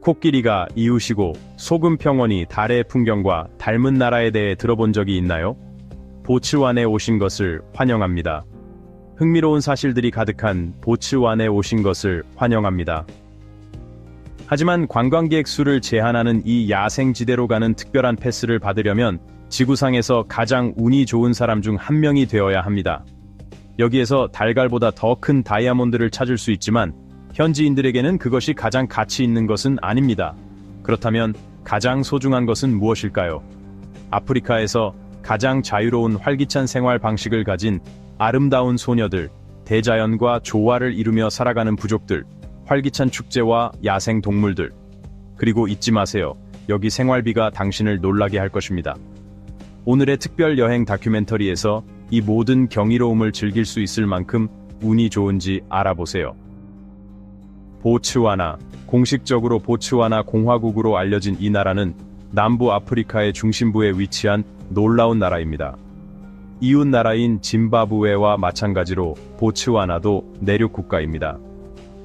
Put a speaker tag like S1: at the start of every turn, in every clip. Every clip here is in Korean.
S1: 코끼리가 이웃이고 소금 평원이 달의 풍경과 닮은 나라에 대해 들어본 적이 있나요? 보츠완에 오신 것을 환영합니다. 흥미로운 사실들이 가득한 보츠완에 오신 것을 환영합니다. 하지만 관광객 수를 제한하는 이 야생지대로 가는 특별한 패스를 받으려면 지구상에서 가장 운이 좋은 사람 중 한 명이 되어야 합니다. 여기에서 달걀보다 더 큰 다이아몬드를 찾을 수 있지만 현지인들에게는 그것이 가장 가치 있는 것은 아닙니다. 그렇다면 가장 소중한 것은 무엇일까요? 아프리카에서 가장 자유로운 활기찬 생활 방식을 가진 아름다운 소녀들, 대자연과 조화를 이루며 살아가는 부족들, 활기찬 축제와 야생 동물들. 그리고 잊지 마세요. 여기 생활비가 당신을 놀라게 할 것입니다. 오늘의 특별 여행 다큐멘터리에서 이 모든 경이로움을 즐길 수 있을 만큼 운이 좋은지 알아보세요. 보츠와나, 공식적으로 보츠와나 공화국으로 알려진 이 나라는 남부 아프리카의 중심부에 위치한 놀라운 나라입니다. 이웃 나라인 짐바브웨와 마찬가지로 보츠와나도 내륙 국가입니다.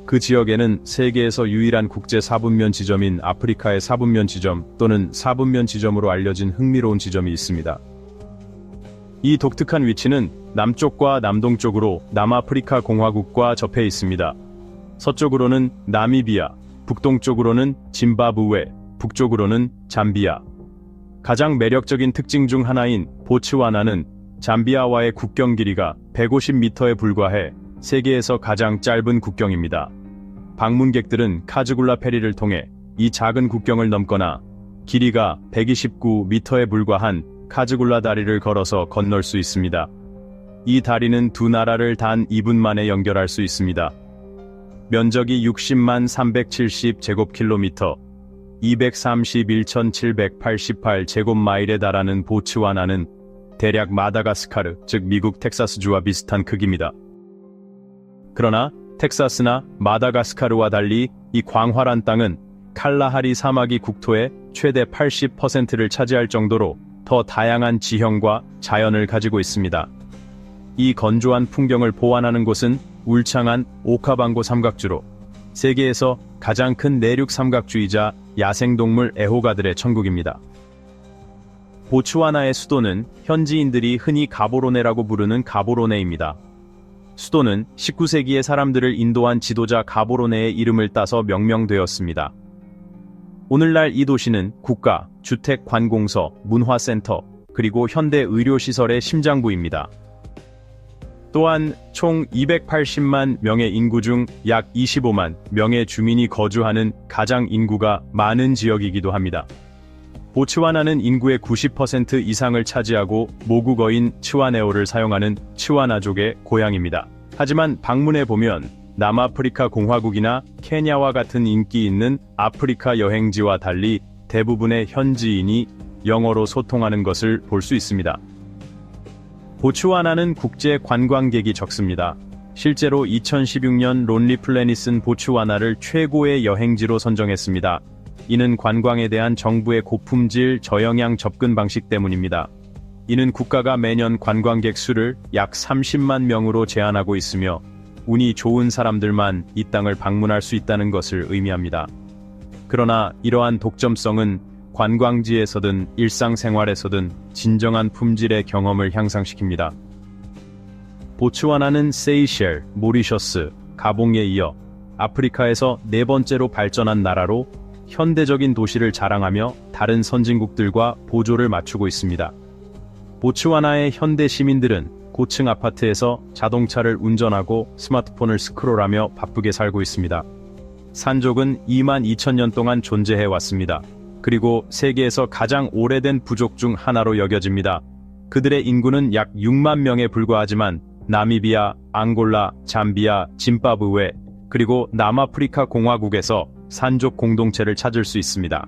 S1: 그 지역에는 세계에서 유일한 국제 사분면 지점인 아프리카의 사분면 지점 또는 사분면 지점으로 알려진 흥미로운 지점이 있습니다. 이 독특한 위치는 남쪽과 남동쪽으로 남아프리카 공화국과 접해 있습니다. 서쪽으로는 나미비아, 북동쪽으로는 짐바브웨, 북쪽으로는 잠비아. 가장 매력적인 특징 중 하나인 보츠와나는 잠비아와의 국경 길이가 150m에 불과해 세계에서 가장 짧은 국경입니다. 방문객들은 카즈굴라 페리를 통해 이 작은 국경을 넘거나 길이가 129m에 불과한 카즈굴라 다리를 걸어서 건널 수 있습니다. 이 다리는 두 나라를 단 2분 만에 연결할 수 있습니다. 면적이 60만 370제곱킬로미터, 231,788제곱마일에 달하는 보츠와나는 대략 마다가스카르, 즉 미국 텍사스주와 비슷한 크기입니다. 그러나 텍사스나 마다가스카르와 달리 이 광활한 땅은 칼라하리 사막이 국토의 최대 80%를 차지할 정도로 더 다양한 지형과 자연을 가지고 있습니다. 이 건조한 풍경을 보완하는 곳은 울창한 오카방고 삼각주로 세계에서 가장 큰 내륙 삼각주이자 야생동물 애호가들의 천국입니다. 보츠와나의 수도는 현지인들이 흔히 가보로네라고 부르는 가보로네입니다. 수도는 19세기에 사람들을 인도한 지도자 가보로네의 이름을 따서 명명되었습니다. 오늘날 이 도시는 국가, 주택, 관공서, 문화센터, 그리고 현대 의료시설의 심장부입니다. 또한 총 280만 명의 인구 중 약 25만 명의 주민이 거주하는 가장 인구가 많은 지역이기도 합니다. 보츠와나는 인구의 90% 이상을 차지하고 모국어인 츠와네어를 사용하는 츠와나족의 고향입니다. 하지만 방문해보면 남아프리카 공화국이나 케냐와 같은 인기 있는 아프리카 여행지와 달리 대부분의 현지인이 영어로 소통하는 것을 볼 수 있습니다. 보츠와나는 국제 관광객이 적습니다. 실제로 2016년 론리 플래닛은 보츠와나를 최고의 여행지로 선정했습니다. 이는 관광에 대한 정부의 고품질 저영향 접근 방식 때문입니다. 이는 국가가 매년 관광객 수를 약 30만 명으로 제한하고 있으며 운이 좋은 사람들만 이 땅을 방문할 수 있다는 것을 의미합니다. 그러나 이러한 독점성은 관광지에서든 일상생활에서든 진정한 품질의 경험을 향상시킵니다. 보츠와나는 세이셸, 모리셔스, 가봉에 이어 아프리카에서 네 번째로 발전한 나라로 현대적인 도시를 자랑하며 다른 선진국들과 보조를 맞추고 있습니다. 보츠와나의 현대 시민들은 고층 아파트에서 자동차를 운전하고 스마트폰을 스크롤하며 바쁘게 살고 있습니다. 산족은 22,000년 동안 존재해 왔습니다. 그리고 세계에서 가장 오래된 부족 중 하나로 여겨집니다. 그들의 인구는 약 6만 명에 불과하지만 나미비아, 앙골라, 잠비아, 짐바브웨, 그리고 남아프리카 공화국에서 산족 공동체를 찾을 수 있습니다.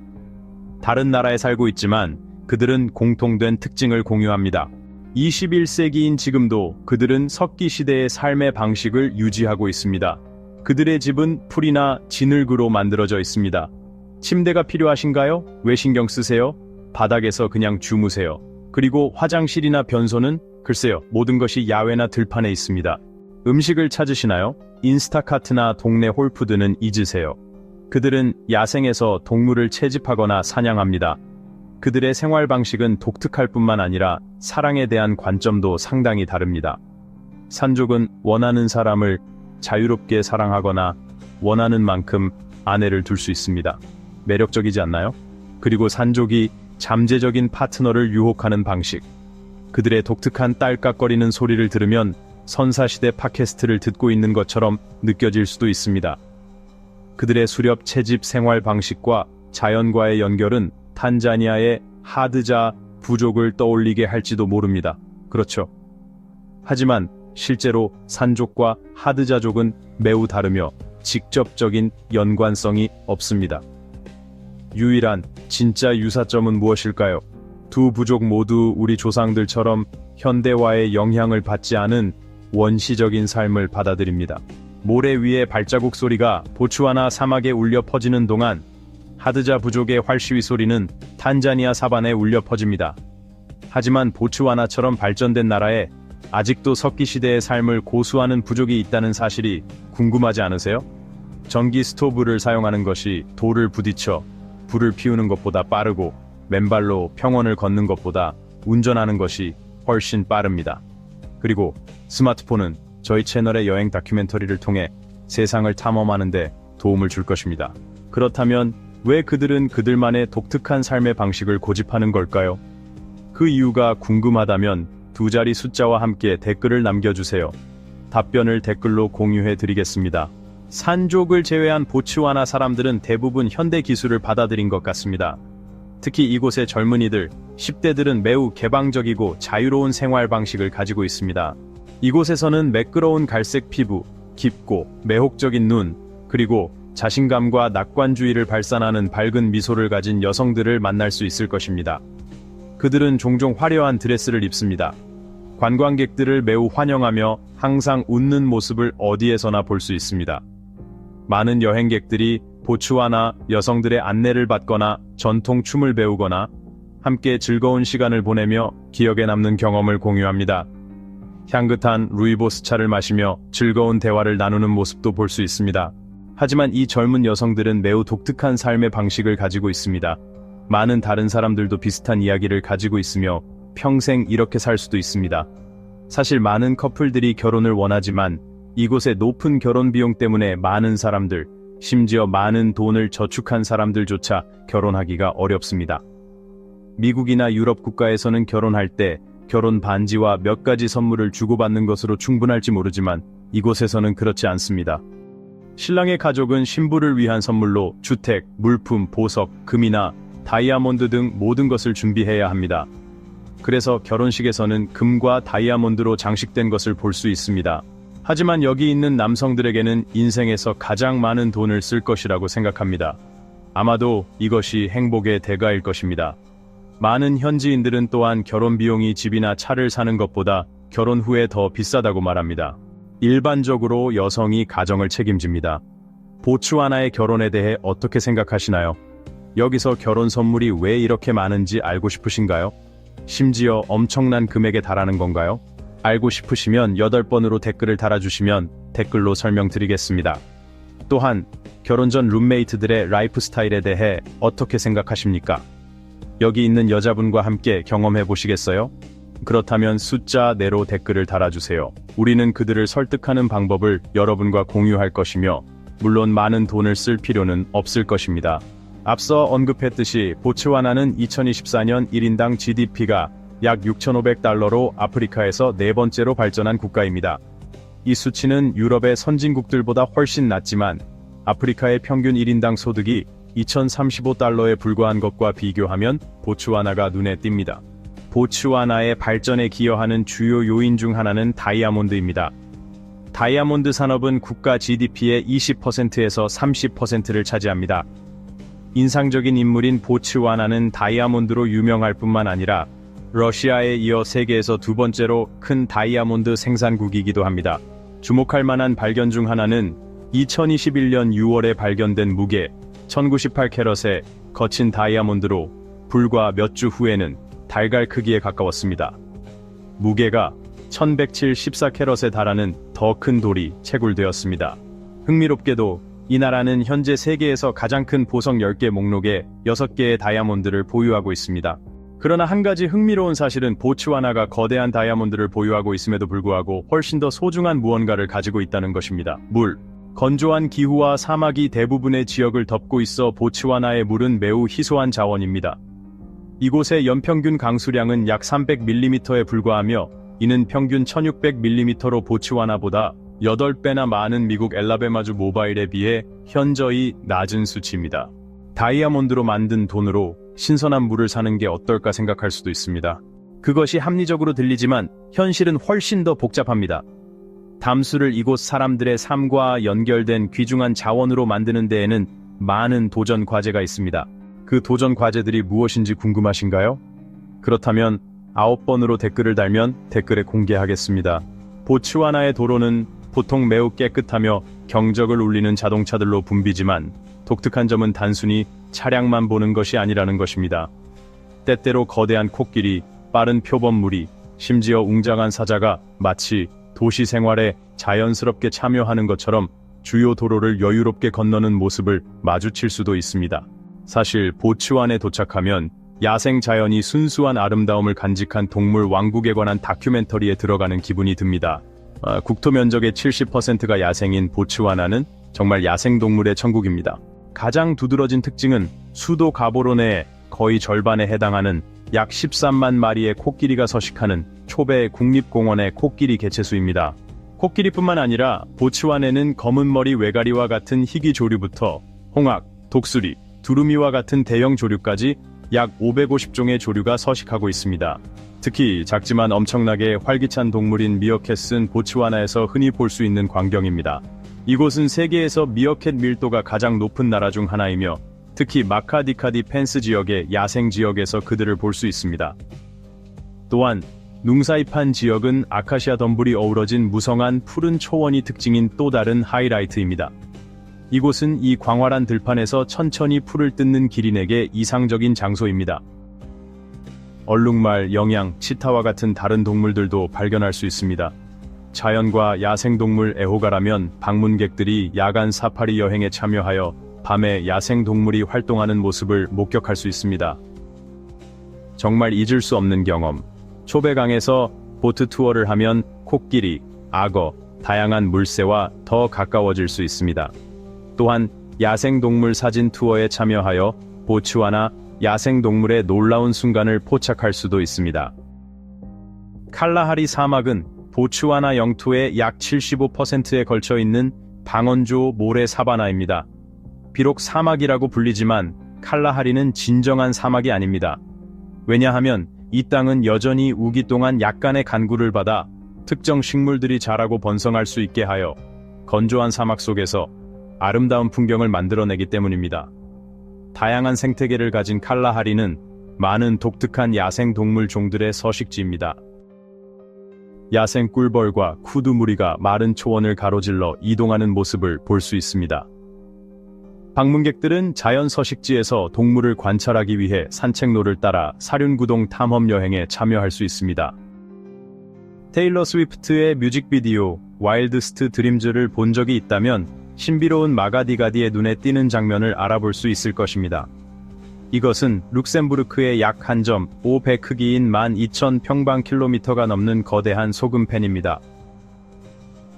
S1: 다른 나라에 살고 있지만 그들은 공통된 특징을 공유합니다. 21세기인 지금도 그들은 석기시대의 삶의 방식을 유지하고 있습니다. 그들의 집은 풀이나 진흙으로 만들어져 있습니다. 침대가 필요하신가요? 왜 신경 쓰세요? 바닥에서 그냥 주무세요. 그리고 화장실이나 변소는 글쎄요, 모든 것이 야외나 들판에 있습니다. 음식을 찾으시나요? 인스타카트나 동네 홀푸드는 잊으세요. 그들은 야생에서 동물을 채집하거나 사냥합니다. 그들의 생활 방식은 독특할 뿐만 아니라 사랑에 대한 관점도 상당히 다릅니다. 산족은 원하는 사람을 자유롭게 사랑하거나 원하는 만큼 아내를 둘 수 있습니다. 매력적이지 않나요? 그리고 산족이 잠재적인 파트너를 유혹하는 방식. 그들의 독특한 딸깍거리는 소리를 들으면 선사시대 팟캐스트를 듣고 있는 것처럼 느껴질 수도 있습니다. 그들의 수렵 채집 생활 방식과 자연과의 연결은 탄자니아의 하드자 부족을 떠올리게 할지도 모릅니다. 그렇죠. 하지만 실제로 산족과 하드자족은 매우 다르며 직접적인 연관성이 없습니다. 유일한 진짜 유사점은 무엇일까요? 두 부족 모두 우리 조상들처럼 현대화의 영향을 받지 않은 원시적인 삶을 받아들입니다. 모래 위의 발자국 소리가 보츠와나 사막에 울려 퍼지는 동안 하드자 부족의 활시위 소리는 탄자니아 사반에 울려 퍼집니다. 하지만 보츠와나처럼 발전된 나라에 아직도 석기시대의 삶을 고수하는 부족이 있다는 사실이 궁금하지 않으세요? 전기 스토브를 사용하는 것이 돌을 부딪혀 불을 피우는 것보다 빠르고 맨발로 평원을 걷는 것보다 운전하는 것이 훨씬 빠릅니다. 그리고 스마트폰은 저희 채널의 여행 다큐멘터리를 통해 세상을 탐험하는 데 도움을 줄 것입니다. 그렇다면 왜 그들은 그들만의 독특한 삶의 방식을 고집하는 걸까요? 그 이유가 궁금하다면 두 자리 숫자와 함께 댓글을 남겨주세요. 답변을 댓글로 공유해 드리겠습니다. 산족을 제외한 보츠와나 사람들은 대부분 현대 기술을 받아들인 것 같습니다. 특히 이곳의 젊은이들, 10대들은 매우 개방적이고 자유로운 생활 방식을 가지고 있습니다. 이곳에서는 매끄러운 갈색 피부, 깊고 매혹적인 눈, 그리고 자신감과 낙관주의를 발산하는 밝은 미소를 가진 여성들을 만날 수 있을 것입니다. 그들은 종종 화려한 드레스를 입습니다. 관광객들을 매우 환영하며 항상 웃는 모습을 어디에서나 볼 수 있습니다. 많은 여행객들이 보츠와나 여성들의 안내를 받거나 전통 춤을 배우거나 함께 즐거운 시간을 보내며 기억에 남는 경험을 공유합니다. 향긋한 루이보스 차를 마시며 즐거운 대화를 나누는 모습도 볼 수 있습니다. 하지만 이 젊은 여성들은 매우 독특한 삶의 방식을 가지고 있습니다. 많은 다른 사람들도 비슷한 이야기를 가지고 있으며 평생 이렇게 살 수도 있습니다. 사실 많은 커플들이 결혼을 원하지만 이곳의 높은 결혼 비용 때문에 많은 사람들, 심지어 많은 돈을 저축한 사람들조차 결혼하기가 어렵습니다. 미국이나 유럽 국가에서는 결혼할 때 결혼 반지와 몇 가지 선물을 주고받는 것으로 충분할지 모르지만 이곳에서는 그렇지 않습니다. 신랑의 가족은 신부를 위한 선물로 주택, 물품, 보석, 금이나 다이아몬드 등 모든 것을 준비해야 합니다. 그래서 결혼식에서는 금과 다이아몬드로 장식된 것을 볼 수 있습니다. 하지만 여기 있는 남성들에게는 인생에서 가장 많은 돈을 쓸 것이라고 생각합니다. 아마도 이것이 행복의 대가일 것입니다. 많은 현지인들은 또한 결혼 비용이 집이나 차를 사는 것보다 결혼 후에 더 비싸다고 말합니다. 일반적으로 여성이 가정을 책임집니다. 보츠와나의 결혼에 대해 어떻게 생각하시나요? 여기서 결혼 선물이 왜 이렇게 많은지 알고 싶으신가요? 심지어 엄청난 금액에 달하는 건가요? 알고 싶으시면 8번으로 댓글을 달아주시면 댓글로 설명드리겠습니다. 또한 결혼 전 룸메이트들의 라이프 스타일에 대해 어떻게 생각하십니까? 여기 있는 여자분과 함께 경험해 보시겠어요? 그렇다면 숫자 내로 댓글을 달아주세요. 우리는 그들을 설득하는 방법을 여러분과 공유할 것이며 물론 많은 돈을 쓸 필요는 없을 것입니다. 앞서 언급했듯이 보츠와나는 2024년 1인당 GDP가 약 6,500달러로 아프리카에서 네 번째로 발전한 국가입니다. 이 수치는 유럽의 선진국들보다 훨씬 낮지만 아프리카의 평균 1인당 소득이 2,035달러에 불과한 것과 비교하면 보츠와나가 눈에 띕니다. 보츠와나의 발전에 기여하는 주요 요인 중 하나는 다이아몬드입니다. 다이아몬드 산업은 국가 GDP의 20%에서 30%를 차지합니다. 인상적인 인물인 보츠와나는 다이아몬드로 유명할 뿐만 아니라 러시아에 이어 세계에서 두 번째로 큰 다이아몬드 생산국이기도 합니다. 주목할 만한 발견 중 하나는 2021년 6월에 발견된 무게 1098캐럿의 거친 다이아몬드로 불과 몇 주 후에는 달걀 크기에 가까웠습니다. 무게가 1107 14캐럿에 달하는 더 큰 돌이 채굴되었습니다. 흥미롭게도 이 나라는 현재 세계에서 가장 큰 보석 10개 목록에 6개의 다이아몬드를 보유하고 있습니다. 그러나 한 가지 흥미로운 사실은 보츠와나가 거대한 다이아몬드를 보유하고 있음에도 불구하고 훨씬 더 소중한 무언가를 가지고 있다는 것입니다. 물. 건조한 기후와 사막이 대부분의 지역을 덮고 있어 보츠와나의 물은 매우 희소한 자원입니다. 이곳의 연평균 강수량은 약 300mm에 불과하며 이는 평균 1600mm로 보츠와나보다 8배나 많은 미국 엘라베마주 모바일에 비해 현저히 낮은 수치입니다. 다이아몬드로 만든 돈으로 신선한 물을 사는 게 어떨까 생각할 수도 있습니다. 그것이 합리적으로 들리지만 현실은 훨씬 더 복잡합니다. 담수를 이곳 사람들의 삶과 연결된 귀중한 자원으로 만드는 데에는 많은 도전 과제가 있습니다. 그 도전 과제들이 무엇인지 궁금하신가요? 그렇다면 9번으로 댓글을 달면 댓글에 공개하겠습니다. 보츠와나의 도로는 보통 매우 깨끗하며 경적을 울리는 자동차들로 붐비지만 독특한 점은 단순히 차량만 보는 것이 아니라는 것입니다. 때때로 거대한 코끼리, 빠른 표범무리, 심지어 웅장한 사자가 마치 도시 생활에 자연스럽게 참여하는 것처럼 주요 도로를 여유롭게 건너는 모습을 마주칠 수도 있습니다. 사실 보츠완에 도착하면 야생 자연이 순수한 아름다움을 간직한 동물 왕국에 관한 다큐멘터리에 들어가는 기분이 듭니다. 국토 면적의 70%가 야생인 보츠와나는 정말 야생동물의 천국입니다. 가장 두드러진 특징은 수도 가보로네의 거의 절반에 해당하는 약 13만 마리의 코끼리가 서식하는 초베 국립공원의 코끼리 개체수입니다. 코끼리뿐만 아니라 보츠완에는 검은머리 외가리와 같은 희귀 조류부터 홍학, 독수리, 두루미와 같은 대형 조류까지 약 550종의 조류가 서식하고 있습니다. 특히 작지만 엄청나게 활기찬 동물인 미어캣은 보츠와나에서 흔히 볼 수 있는 광경입니다. 이곳은 세계에서 미어캣 밀도가 가장 높은 나라 중 하나이며 특히 마카디카디 펜스 지역의 야생 지역에서 그들을 볼 수 있습니다. 또한 룽사이판 지역은 아카시아 덤불이 어우러진 무성한 푸른 초원이 특징인 또 다른 하이라이트입니다. 이곳은 이 광활한 들판에서 천천히 풀을 뜯는 기린에게 이상적인 장소입니다. 얼룩말, 영양, 치타와 같은 다른 동물들도 발견할 수 있습니다. 자연과 야생동물 애호가라면 방문객들이 야간 사파리 여행에 참여하여 밤에 야생동물이 활동하는 모습을 목격할 수 있습니다. 정말 잊을 수 없는 경험. 초베강에서 보트 투어를 하면 코끼리, 악어, 다양한 물새와 더 가까워질 수 있습니다. 또한 야생동물 사진 투어에 참여하여 보츠와나 야생동물의 놀라운 순간을 포착할 수도 있습니다. 칼라하리 사막은 보츠와나 영토의 약 75%에 걸쳐 있는 방언조 모래 사바나입니다. 비록 사막이라고 불리지만 칼라하리는 진정한 사막이 아닙니다. 왜냐하면 이 땅은 여전히 우기 동안 약간의 간구를 받아 특정 식물들이 자라고 번성할 수 있게 하여 건조한 사막 속에서 아름다운 풍경을 만들어내기 때문입니다. 다양한 생태계를 가진 칼라하리는 많은 독특한 야생 동물 종들의 서식지입니다. 야생 꿀벌과 쿠두무리가 마른 초원을 가로질러 이동하는 모습을 볼 수 있습니다. 방문객들은 자연 서식지에서 동물을 관찰하기 위해 산책로를 따라 사륜구동 탐험 여행에 참여할 수 있습니다. 테일러 스위프트의 뮤직비디오 와일드스트 드림즈를 본 적이 있다면 신비로운 마가디가디의 눈에 띄는 장면을 알아볼 수 있을 것입니다. 이것은 룩셈부르크의 약 한 점 5배 크기인 12,000평방킬로미터가 넘는 거대한 소금펜입니다.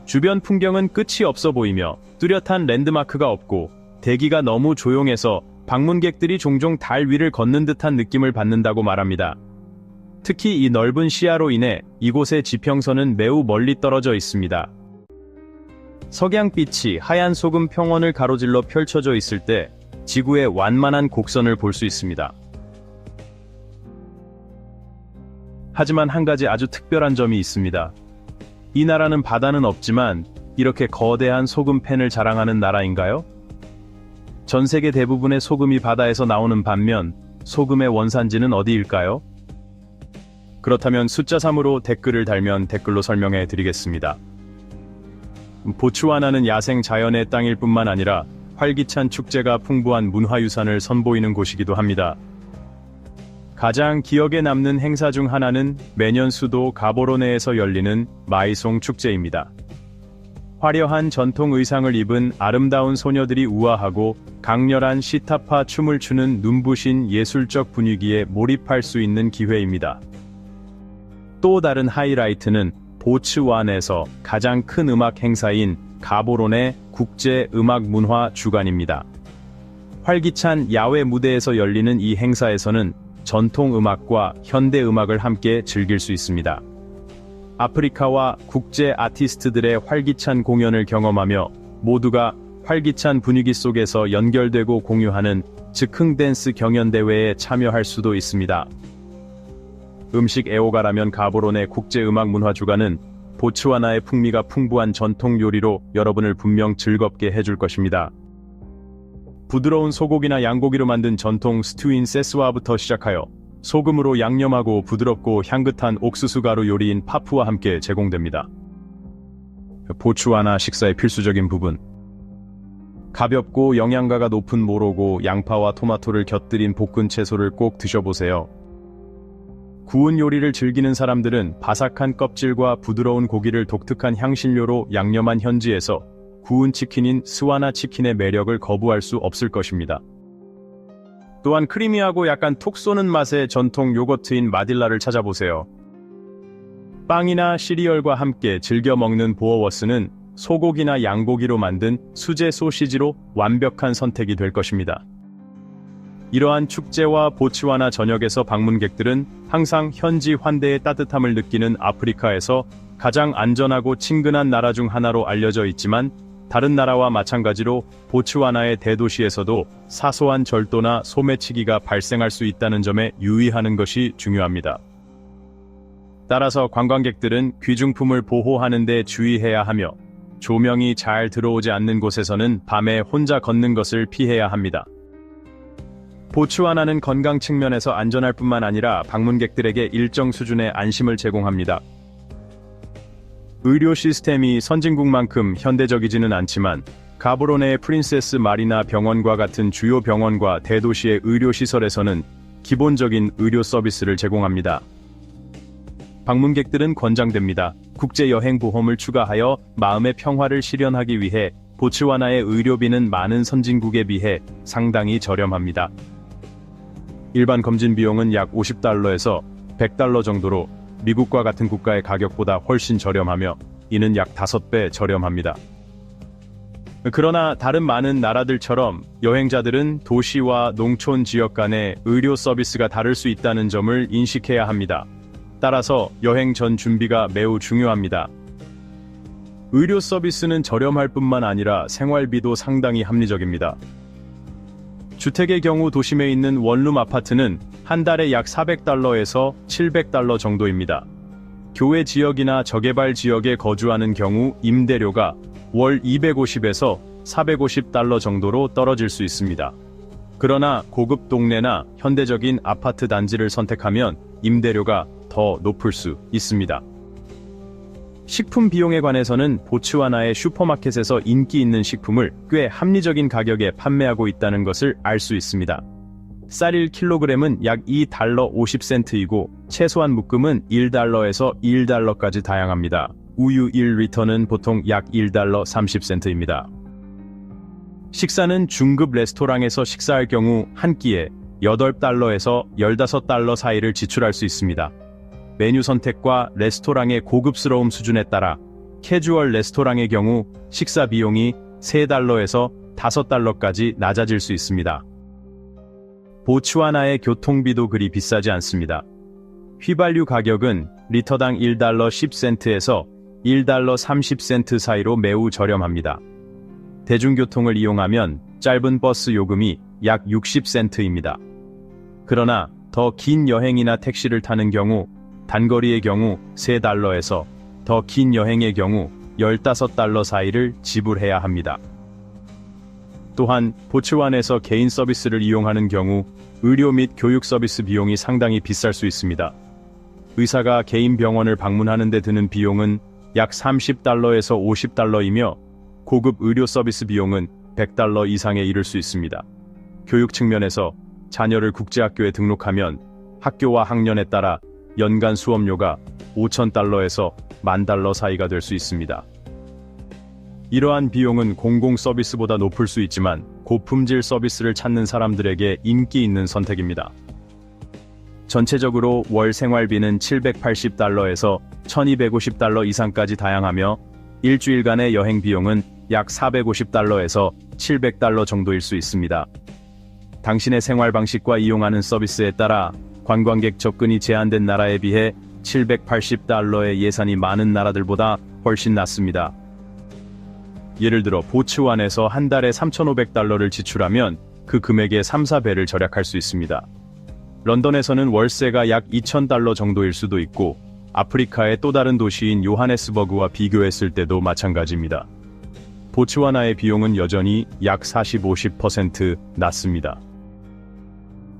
S1: 주변 풍경은 끝이 없어 보이며 뚜렷한 랜드마크가 없고 대기가 너무 조용해서 방문객들이 종종 달 위를 걷는 듯한 느낌을 받는다고 말합니다. 특히 이 넓은 시야로 인해 이곳의 지평선은 매우 멀리 떨어져 있습니다. 석양빛이 하얀 소금 평원을 가로질러 펼쳐져 있을 때 지구의 완만한 곡선을 볼 수 있습니다. 하지만 한 가지 아주 특별한 점이 있습니다. 이 나라는 바다는 없지만 이렇게 거대한 소금펜을 자랑하는 나라인가요? 전 세계 대부분의 소금이 바다에서 나오는 반면 소금의 원산지는 어디일까요? 그렇다면 숫자 3으로 댓글을 달면 댓글로 설명해 드리겠습니다. 보츠와나는 야생 자연의 땅일 뿐만 아니라 활기찬 축제가 풍부한 문화유산을 선보이는 곳이기도 합니다. 가장 기억에 남는 행사 중 하나는 매년 수도 가보로네에서 열리는 마이송 축제입니다. 화려한 전통 의상을 입은 아름다운 소녀들이 우아하고 강렬한 시타파 춤을 추는 눈부신 예술적 분위기에 몰입할 수 있는 기회입니다. 또 다른 하이라이트는 보츠완에서 가장 큰 음악 행사인 가보론의 국제 음악 문화 주간입니다. 활기찬 야외 무대에서 열리는 이 행사에서는 전통 음악과 현대 음악을 함께 즐길 수 있습니다. 아프리카와 국제 아티스트들의 활기찬 공연을 경험하며 모두가 활기찬 분위기 속에서 연결되고 공유하는 즉흥 댄스 경연대회에 참여할 수도 있습니다. 음식 애호가라면 가보론의 국제음악 문화주간은 보츠와나의 풍미가 풍부한 전통 요리로 여러분을 분명 즐겁게 해줄 것입니다. 부드러운 소고기나 양고기로 만든 전통 스튜인 세스와부터 시작하여 소금으로 양념하고 부드럽고 향긋한 옥수수 가루 요리인 파프와 함께 제공됩니다. 보츠와나 식사의 필수적인 부분. 가볍고 영양가가 높은 모로고 양파와 토마토를 곁들인 볶은 채소를 꼭 드셔보세요. 구운 요리를 즐기는 사람들은 바삭한 껍질과 부드러운 고기를 독특한 향신료로 양념한 현지에서 구운 치킨인 스와나 치킨의 매력을 거부할 수 없을 것입니다. 또한 크리미하고 약간 톡 쏘는 맛의 전통 요거트인 마딜라를 찾아보세요. 빵이나 시리얼과 함께 즐겨 먹는 보어워스는 소고기나 양고기로 만든 수제 소시지로 완벽한 선택이 될 것입니다. 이러한 축제와 보츠와나 전역에서 방문객들은 항상 현지 환대의 따뜻함을 느끼는 아프리카에서 가장 안전하고 친근한 나라 중 하나로 알려져 있지만 다른 나라와 마찬가지로 보츠와나의 대도시에서도 사소한 절도나 소매치기가 발생할 수 있다는 점에 유의하는 것이 중요합니다. 따라서 관광객들은 귀중품을 보호하는 데 주의해야 하며 조명이 잘 들어오지 않는 곳에서는 밤에 혼자 걷는 것을 피해야 합니다. 보츠와나는 건강 측면에서 안전할 뿐만 아니라 방문객들에게 일정 수준의 안심을 제공합니다. 의료 시스템이 선진국만큼 현대적이지는 않지만 가보론의 프린세스 마리나 병원과 같은 주요 병원과 대도시의 의료시설에서는 기본적인 의료 서비스를 제공합니다. 방문객들은 권장됩니다. 국제여행보험을 추가하여 마음의 평화를 실현하기 위해 보츠와나의 의료비는 많은 선진국에 비해 상당히 저렴합니다. 일반 검진 비용은 약 $50에서 $100 정도로 미국과 같은 국가의 가격보다 훨씬 저렴하며 이는 약 5배 저렴합니다. 그러나 다른 많은 나라들처럼 여행자들은 도시와 농촌 지역 간의 의료 서비스가 다를 수 있다는 점을 인식해야 합니다. 따라서 여행 전 준비가 매우 중요합니다. 의료 서비스는 저렴할 뿐만 아니라 생활비도 상당히 합리적입니다. 주택의 경우 도심에 있는 원룸 아파트는 한 달에 약 $400에서 $700 정도입니다. 교외 지역이나 저개발 지역에 거주하는 경우 임대료가 월 $250에서 $450 정도로 떨어질 수 있습니다. 그러나 고급 동네나 현대적인 아파트 단지를 선택하면 임대료가 더 높을 수 있습니다. 식품 비용에 관해서는 보츠와나의 슈퍼마켓에서 인기 있는 식품을 꽤 합리적인 가격에 판매하고 있다는 것을 알 수 있습니다. 쌀 1kg은 약 $2.50이고 채소한 묶음은 $1에서 $1까지 다양합니다. 우유 1리터는 보통 약 $1.30입니다. 식사는 중급 레스토랑에서 식사할 경우 한 끼에 $8에서 $15 사이를 지출할 수 있습니다. 메뉴 선택과 레스토랑의 고급스러움 수준에 따라 캐주얼 레스토랑의 경우 식사 비용이 $3에서 $5까지 낮아질 수 있습니다. 보츠와나의 교통비도 그리 비싸지 않습니다. 휘발유 가격은 리터당 $1.10에서 $1.30 사이로 매우 저렴합니다. 대중교통을 이용하면 짧은 버스 요금이 약 60센트입니다. 그러나 더 긴 여행이나 택시를 타는 경우 단거리의 경우 $3에서 더 긴 여행의 경우 $15 사이를 지불해야 합니다. 또한 보츠완에서 개인 서비스를 이용하는 경우 의료 및 교육 서비스 비용이 상당히 비쌀 수 있습니다. 의사가 개인 병원을 방문하는 데 드는 비용은 약 $30에서 $50이며 고급 의료 서비스 비용은 $100 이상에 이를 수 있습니다. 교육 측면에서 자녀를 국제학교에 등록하면 학교와 학년에 따라 연간 수업료가 $5,000에서 $10,000 사이가 될 수 있습니다. 이러한 비용은 공공 서비스보다 높을 수 있지만 고품질 서비스를 찾는 사람들에게 인기 있는 선택입니다. 전체적으로 월 생활비는 $780에서 $1250 이상까지 다양하며 일주일간의 여행 비용은 약 $450에서 $700 정도일 수 있습니다. 당신의 생활 방식과 이용하는 서비스에 따라 관광객 접근이 제한된 나라에 비해 $780의 예산이 많은 나라들보다 훨씬 낮습니다. 예를 들어 보츠완에서 한 달에 $3,500를 지출하면 그 금액의 3-4배를 절약할 수 있습니다. 런던에서는 월세가 약 $2,000 정도일 수도 있고 아프리카의 또 다른 도시인 요하네스버그와 비교했을 때도 마찬가지입니다. 보츠와나의 비용은 여전히 약 40-50% 낮습니다.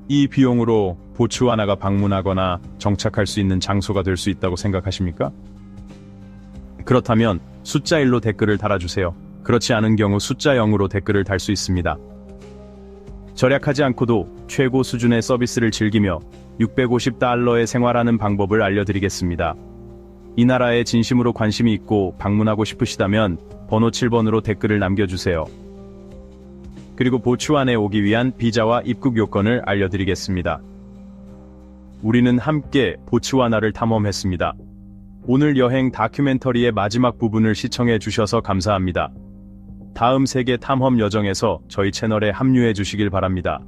S1: 이 비용으로 보츠와나가 방문하거나 정착할 수 있는 장소가 될 수 있다고 생각하십니까? 그렇다면 숫자 1로 댓글을 달아주세요. 그렇지 않은 경우 숫자 0으로 댓글을 달 수 있습니다. 절약하지 않고도 최고 수준의 서비스를 즐기며 $650에 생활하는 방법을 알려드리겠습니다. 이 나라에 진심으로 관심이 있고 방문하고 싶으시다면 번호 7번으로 댓글을 남겨주세요. 그리고 보츠완에 오기 위한 비자와 입국 요건을 알려드리겠습니다. 우리는 함께 보츠와나를 탐험했습니다. 오늘 여행 다큐멘터리의 마지막 부분을 시청해 주셔서 감사합니다. 다음 세계 탐험 여정에서 저희 채널에 합류해 주시길 바랍니다.